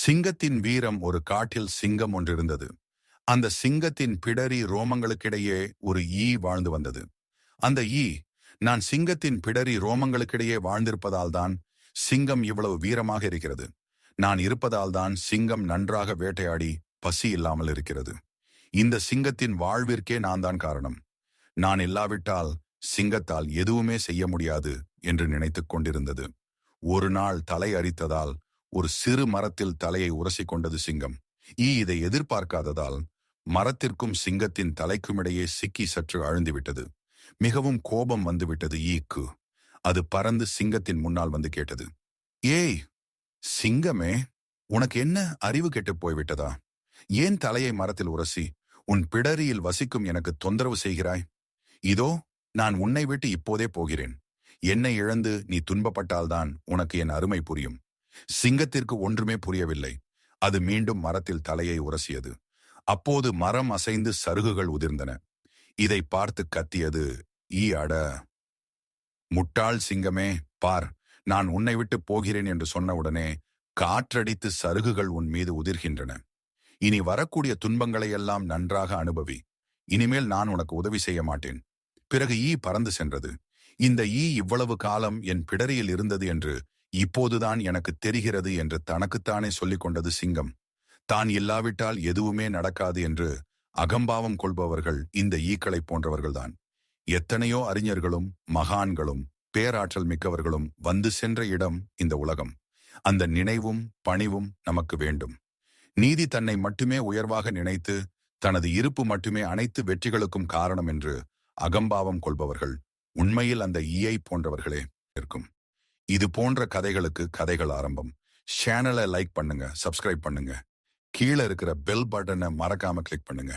சிங்கத்தின் வீரம். ஒரு காட்டில் சிங்கம் ஒன்றிருந்தது. அந்த சிங்கத்தின் பிடரி ரோமங்களுக்கிடையே ஒரு ஈ வாழ்ந்து வந்தது. அந்த ஈ, நான் சிங்கத்தின் பிடரி ரோமங்களுக்கிடையே வாழ்ந்திருப்பதால்தான் சிங்கம் இவ்வளவு வீரமாக இருக்கிறது. நான் இருப்பதால்தான் சிங்கம் நன்றாக வேட்டையாடி பசி இல்லாமல் இருக்கிறது. இந்த சிங்கத்தின் வாழ்விற்கே நான் தான் காரணம். நான் இல்லாவிட்டால் சிங்கத்தால் எதுவுமே செய்ய முடியாது என்று நினைத்துக் கொண்டிருந்தது. ஒரு நாள் தலை அரித்ததால் ஒரு சிறு மரத்தில் தலையை உரசிக் கொண்டது சிங்கம். இதை எதிர்பார்க்காததால் மரத்திற்கும் சிங்கத்தின் தலைக்குமிடையே சிக்கி சற்று அழுந்துவிட்டது. மிகவும் கோபம் வந்துவிட்டது ஈக்கு. அது பறந்து சிங்கத்தின் முன்னால் வந்து கேட்டது, ஏய் சிங்கமே, உனக்கு என்ன அறிவு கெட்டுப் போய்விட்டதா? ஏன் தலையை மரத்தில் உரசி உன் பிடரியில் வசிக்கும் எனக்கு தொந்தரவு செய்கிறாய்? இதோ நான் உன்னை விட்டு இப்போதே போகிறேன். என்னை இழந்து நீ துன்பப்பட்டால்தான் உனக்கு என் அருமை புரியும். சிங்கத்திற்கு ஒன்றுமே புரியவில்லை. அது மீண்டும் மரத்தில் தலையை உரசியது. அப்போது மரம் அசைந்து சருகுகள் உதிர்ந்தன. இதை பார்த்து கத்தியது ஈ, அட முட்டாள் சிங்கமே, பார், நான் உன்னை விட்டு போகிறேன் என்று சொன்னவுடனே காற்றடித்து சருகுகள் உன் மீது உதிர்கின்றன. இனி வரக்கூடிய துன்பங்களை எல்லாம் நன்றாக அனுபவி. இனிமேல் நான் உனக்கு உதவி செய்ய மாட்டேன். பிறகு ஈ பறந்து சென்றது. இந்த ஈ இவ்வளவு காலம் என் பிடரியில் இருந்தது என்று இப்போதுதான் எனக்கு தெரிகிறது என்று தனக்குத்தானே சொல்லிக் கொண்டது சிங்கம். தான் இல்லாவிட்டால் எதுவுமே நடக்காது என்று அகம்பாவம் கொள்பவர்கள் இந்த ஈக்களை போன்றவர்கள்தான். எத்தனையோ அறிஞர்களும் மகான்களும் பேராற்றல் மிக்கவர்களும் வந்து சென்ற இடம் இந்த உலகம். அந்த நினைவும் பணிவும் நமக்கு வேண்டும். நீதி தன்னை மட்டுமே உயர்வாக நினைத்து தனது இருப்பு மட்டுமே அனைத்து வெற்றிகளுக்கும் காரணம் என்று அகம்பாவம் கொள்பவர்கள் உண்மையில் அந்த ஈயை போன்றவர்களே இருக்கும். இது போன்ற கதைகளுக்கு கதைகள் ஆரம்பம். சேனலை லைக் பண்ணுங்க, சப்ஸ்கிரைப் பண்ணுங்க, கீழே இருக்கிற பெல் பட்டனை மறக்காம கிளிக் பண்ணுங்க.